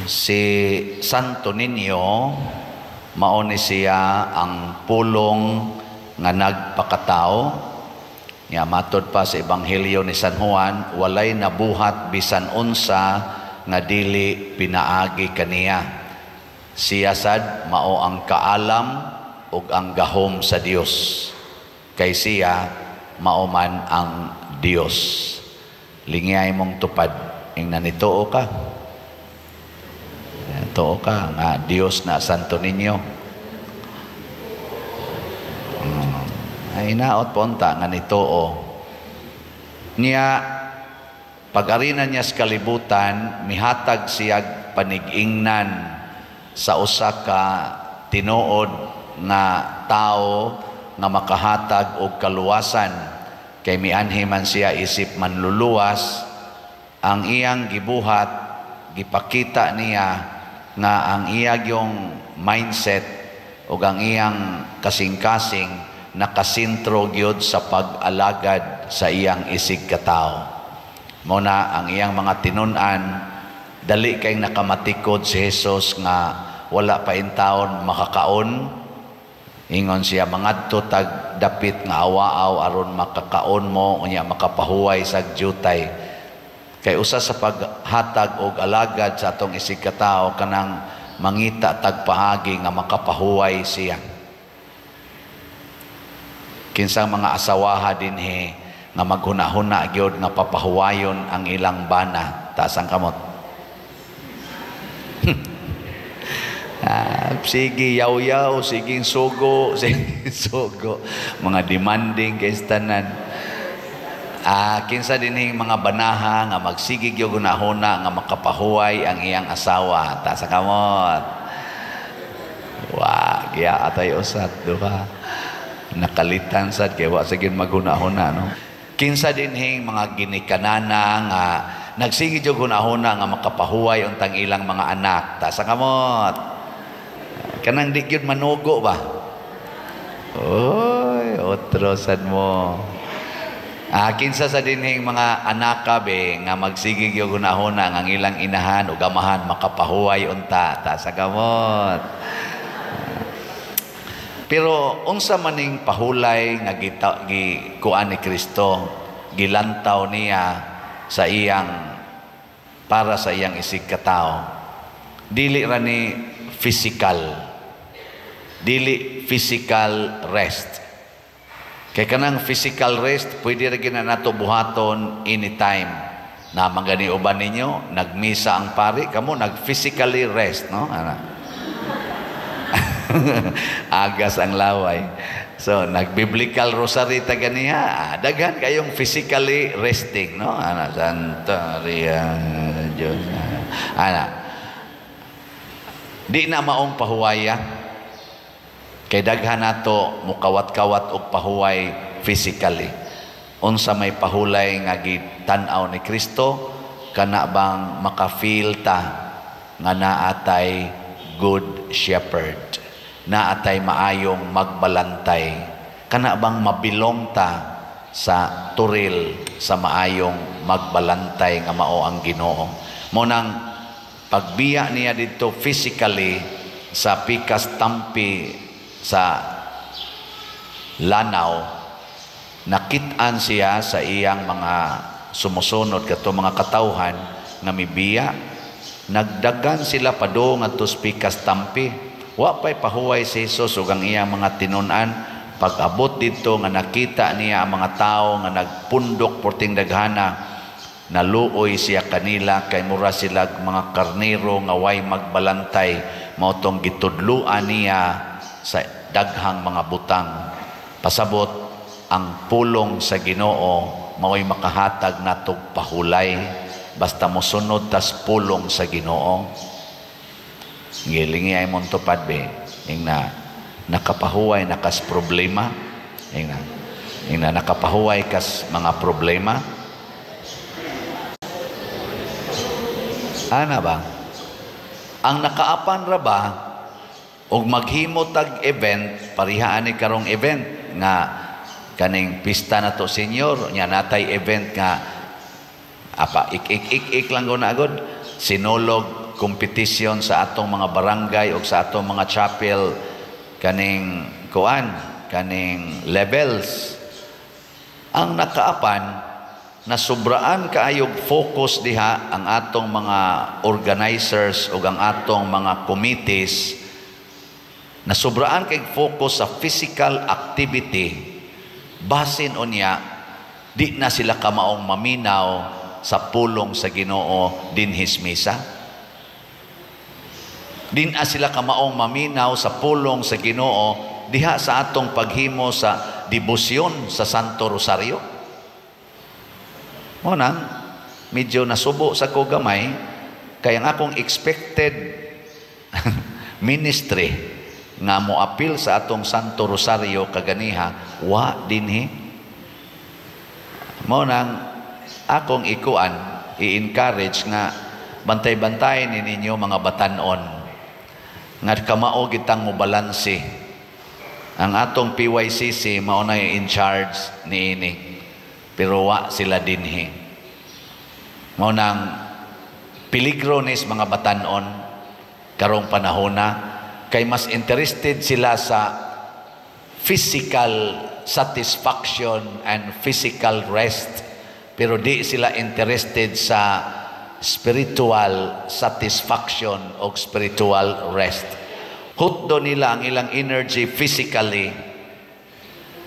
Si Santo Niño mao ni siya ang pulong nga nagpakatao. Nga matod pa sa Ebanghelyo ni San Juan, walay nabuhat bisan unsa nga dili pinaagi kaniya. Siya sad mao ang kaalam ug ang gahom sa Dios. Kay siya mao man ang Dios. Lingay mong tupad ing nanituo ka. Tuo ka nga Dios na Santo Niño. Ay naot ponta nga nituo. Niya pag-arina niya sa kalibutan, mihatag siya panig-ingnan sa usa ka tinuod nga tao nga makahatag og kaluwasan. Kay mianhi man siya isip manluluwas, ang iyang gibuhat, gipakita niya nga ang iyang yung mindset o ang iyang kasing-kasing nakasintro gyud sa pag-alagad sa iyang isig katao. Muna ang iyang mga tinun-an, dali kay nakamatikod si Jesus nga wala pa intawon makakaon. Ingon siya, mangadto tag dapit nga awaaw aron makakaon mo, unya makapahuway sa jutay. Kay usa sa paghatag og alagad sa atong isig katao kanang mangita tag paagi nga makapahuway siya. Kinsang mga asawaha dinhi nga maghuna-huna gyud nga papahuwayon ang ilang bana. Taas ang kamot. Sige yaw-yaw, sige sugo, sige sugo. Mga demanding kay tanan. Kinsa dinhing mga banaha nga magsigig yung gunahuna nga makapahuway ang iyang asawa. Taas ang kamot. Wa, kaya atay usat, duha. Nakalitan sad kay wa sige maghuna-huna, no? Kinsa dinhing mga ginikanana nga nagsigig yung gunahuna nga makapahuway untang ilang mga anak. Taas ang kamot. Kanang di gyud manugo ba? Oy, otro sad mo. Kinsa sa dinhing mga anak be nga magsigig yung gunahuna nga ang ilang inahan o gamahan makapahuway unta. Taas ang kamot. Pero unsa maning pahulay nga gikuan ni Kristo, gilantaw niya sa iyang para sa iyang isig katao. Dili ra ni physical. Dili physical rest. Kay kanang physical rest pwede ra gyud nato buhaton anytime. Na magani uban ninyo, nagmisa ang pari, kamo nag-physically rest, no? Agas ang laway. So, nag-biblical rosary ta ganiha. Daghan kayong physically resting, no? Santa Maria Diyos. Di na maong pahuwaya. Kay daghan nato mukawat-kawat og pahuway physically. Unsa may pahulay nga gitan-aw ni Kristo, kana bang maka-feel ta nga naatay good shepherd, naatay maayong magbalantay, kana bang mabilong ta sa turil sa maayong magbalantay nga mao ang Ginoo. Mo nang pagbiya niya dito physically sa pikas tampi sa lanaw, nakit-an siya sa iyang mga sumusunod kato mga katawhan nga mibiya. Nagdagan sila pado ngadto sa pikas tampi. Wa pay pahuway si Jesus ug ang iyang mga tinun-an. Pag-abot dito nga nakita niya ang mga tao nga nagpundok porting daghana, naluoy siya kanila kay mura sila mga karnero nga way magbalantay. Mao tong gitudluan niya sa daghang mga butang. Pasabot ang pulong sa Ginoo mao'y makahatag natog pahulay basta mosunod tas pulong sa Ginoo. Gilingi ay mong tupad be ing na nakapahuway nakas problema, ing na nakapahuway kas mga problema. Ana ba ang nakaapan ra ba og maghimo tag event, parihaan ni karong event nga kaning pista na to senior, nya natay event nga ik lang go na agad, sinulog competition sa atong mga barangay o sa atong mga chapel kaning levels. Ang nakaapan na sobraan kaayog focus diha ang atong mga organizers o ang atong mga committees, na sobraan kay focus sa physical activity, basin unya di na sila kamaong maminaw sa pulong sa Ginoo dinhis misa. Di na sila kamaong maminaw sa pulong sa Ginoo diha sa atong paghimo sa debosyon sa Santo Rosario. Mo nang medyo nasubo sa ko gamay kay ang akong expected ministry nga mo apil sa atong Santo Rosario kaganiha wa dinhi. Mo nang akong ikuan i-encourage nga bantay-bantay ni ninyo mga batanon nga kamao gitang mo balanse. Ang atong PYCC mao na in charge niini pero wa sila dinhi. Mao nang peligro nis mga batanon karong panahona kay mas interested sila sa physical satisfaction and physical rest, pero di sila interested sa spiritual satisfaction o spiritual rest. Hutdo nila ang ilang energy physically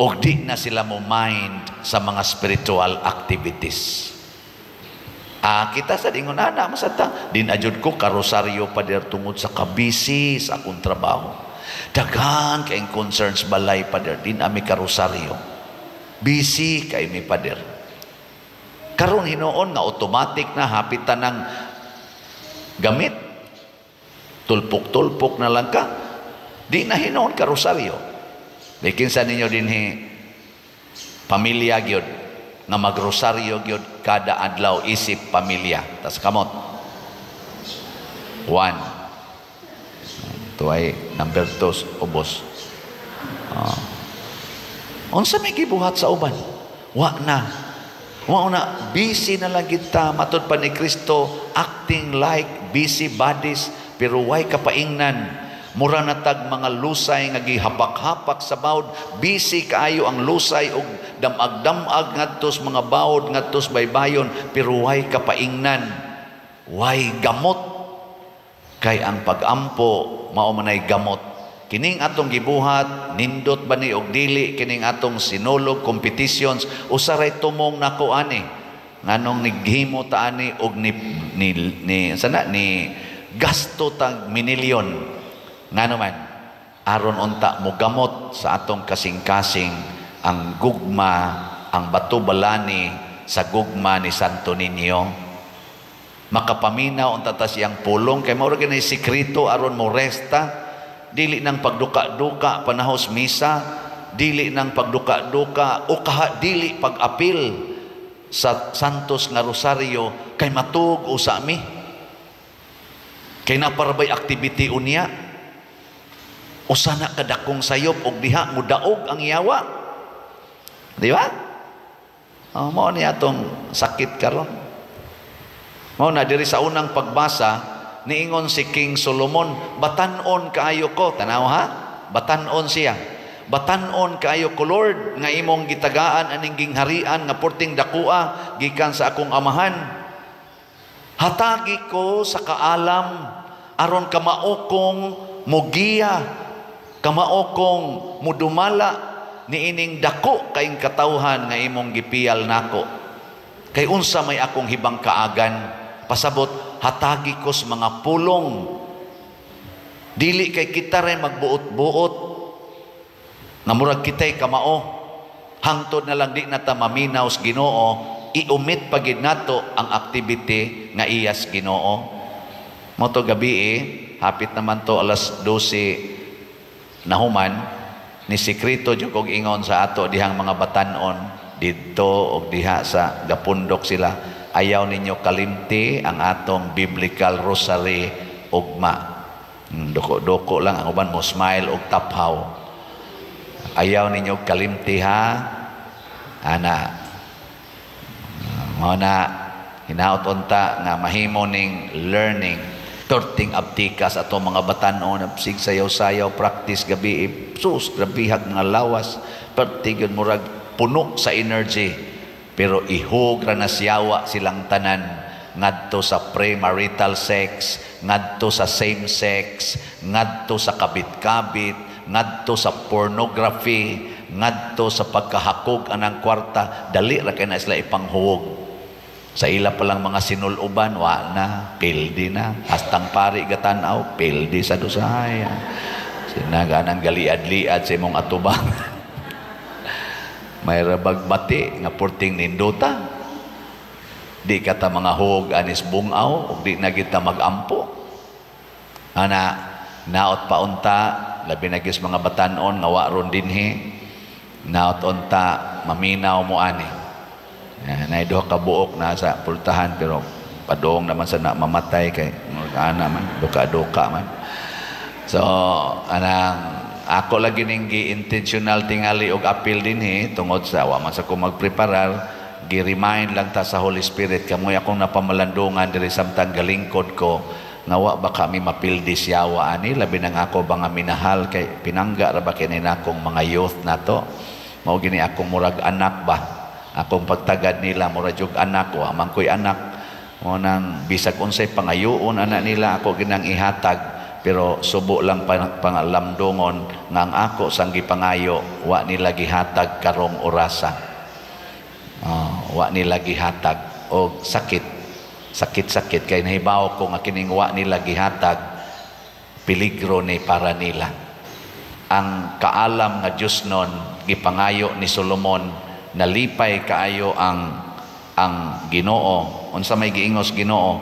o di na sila mo mind sa mga spiritual activities. Kita sa dingon ana masata din ajud ko karosaryo pa der tungod sa kabisi sa akong trabaho. Daghan kay concerns balay pa der din ami karosaryo. Busy kay mi pa der. Karon hinuon nga automatic na hapitan ng gamit. Tulpok-tulpok na lang ka. Di na hinuon karosaryo. Dikin sa ninyo dinhi pamilya gyud nga magrosaryo gyud kada adlaw isip pamilya. Tas kamot. 1. Tuay number 2 ubos. Unsa may gibuhat sa uban? Wa na busy na lang kita matud pa ni Kristo acting like busy bodies pero way kapaingnan. Mura na tag mga lusay nga gihapak-hapak sa bawd, busy kaayo ang lusay og damag-damag ngadtos mga bawd ngadtos baybayon pero way kapaingnan, way gamot. Kay ang pag-ampo mao manay gamot. Kining atong gibuhat nindot ba ni og dili kining atong sinulog competitions usaray tumong nako ani nganong nighimo ta ani og ni gasto tag minilyon. Nga naman, aron unta mo gamot sa atong kasing-kasing ang gugma, ang bato balani sa gugma ni Santo Niño. Makapaminaw unta ta siyang pulong kay mao ra gani sekreto aron mo resta, dili nang pagduka-duka panahos misa, dili nang pagduka-duka o dili pag-apil sa santos nga rosaryo kay matug usami. Kay naparabay activity unya. Usa na kadakong sayop og diha mudaog ang yawa. Di ba? Mao ni atong sakit karon. Mao na diri sa unang pagbasa niingon si King Solomon, batan-on kaayo ko, tanaw ha? Batan-on siya. Batan-on kaayo ko Lord nga imong gitagaan aning gingharian nga porting dakua gikan sa akong amahan. Hatagi ko sa kaalam aron kamao kong mugiya, kamao kong mudumala ni ining dako kaing katawhan nga imong gipiyal nako. Kay unsa may akong hibang kaagan, pasabot hatagi ko sa mga pulong. Dili kay kita rin magbuot-buot nga murag kitay kamao. Hangtod na lang di na ta maminaw sa Ginoo, iumit pagid nato ang activity nga iyas Ginoo. Moto gabi hapit naman to alas 12 nahuman ni sekreto jud kog ingon sa ato dihang mga batanon didto og diha sa gapundok sila. Ayaw ninyo kalimti ang atong biblical rosary ugma. Doko-doko lang ang uban mo smile og taphaw. Ayaw ninyo kalimti ha. Ana. Mao na hinaot unta nga mahimo ning learning. Torting abtikas ato mga batanon, absig sayaw-sayaw, practice gabi, sus, grabihag nga lawas, pertigon murag puno sa energy, pero ihog ra nasyawa silang tanan, ngadto sa premarital sex, ngadto sa same sex, ngadto sa kabit-kabit, ngadto sa pornography, ngadto sa pagkahakog anang kwarta, dali ra kay na sila ipanghuwog. Sa ila palang mga sinuluban, wa na, pildi na. Hastang pari gatanaw, pildi sa dusaya. Sinaganang galiad-liad sa imong atubang. May rabagbati, nga purting ninduta. Di kata mga hug anis bungaw, o di na kita magampo. Ana, naot paunta, labi na gis mga batanon, nga wa ron dinhi. Naot unta, maminaw mo ani. Naido ka buok na sa pultahan pero padong naman sa mamatay kay ana man duka-duka man. So anang ako lagi ning gi-intentional tingali og appeal dinhi tungod sa wa man sa ko magpreparar, gi-remind lang ta sa Holy Spirit kamoy akong napamalandungan diri samtang galingkod ko nga wa ba kami mapildi siyawa ani labi nang ako ba nga minahal kay pinangga ra ba kini nakong mga youth nato. Mao gini akong murag anak ba. Akong pagtagad nila, mura jug anak ko, amang ko'y anak, mo nang bisag unsay pangayoon anak nila, ako ginang ihatag, pero subo lang pangalamdongon, nga ang ako sang gipangayo, wa nila gihatag karong orasa. Wa nila gihatag, o sakit, kay nahibaw ko nga kining wa nila gihatag, peligro ni para nila. Ang kaalam nga Diyos nun, gipangayo ni Solomon, nalipay kaayo ang Ginoo. Unsa may giingos Ginoo,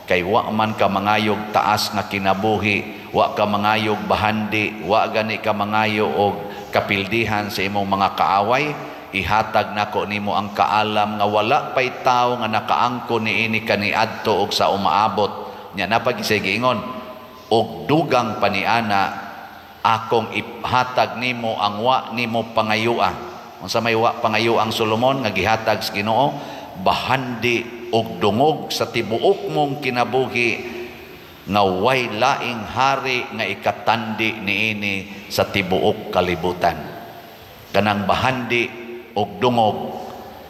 kay wa man ka mangayog taas nga kinabuhi, wa ka mangayog bahandi, wa gani ka mangayo og kapildihan sa imong mga kaaway, ihatag nako nimo ang kaalam nga wala pay tawo nga nakaangko niini kaniadto og sa umaabot. Nya napagisay giingon, og dugang paniana akong ihatag nimo ang wa nimo pangayua. Unsa may wa pangayo ang Solomon nga gihatag sa Ginoo, bahandi og dungog sa tibuok mong kinabuhi nga way laing hari nga ikatandi niini sa tibuok kalibutan. Kanang bahandi og dungog,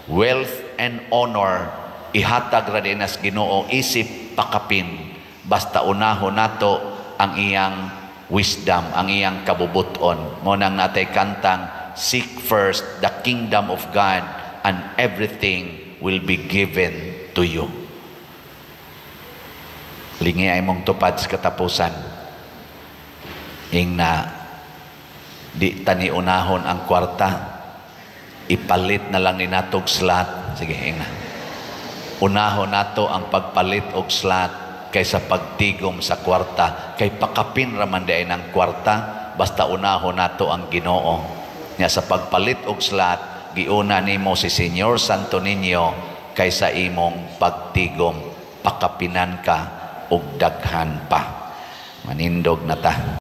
wealth and honor, ihatag ra din sa Ginoo isip pakapin, basta unahon nato ang iyang wisdom, ang iyang kabubuton. Mo nang natay kantang, seek first the kingdom of God and everything will be given to you. Lingi ay mong tupad sa katapusan. Ing na di tani unahon ang kwarta, ipalit na lang ni natog slot. Sige, ing na. Unahon nato ang pagpalit og slot kaysa pagtigom sa kwarta. Kay pakapin raman di ay ng kwarta, basta unahon nato ang Ginoo. Nya sa pagpalit og slot, giuna nimo si Señor Santo Niño kaysa imong pagtigom, pakapinan ka og daghan pa. Manindog na ta.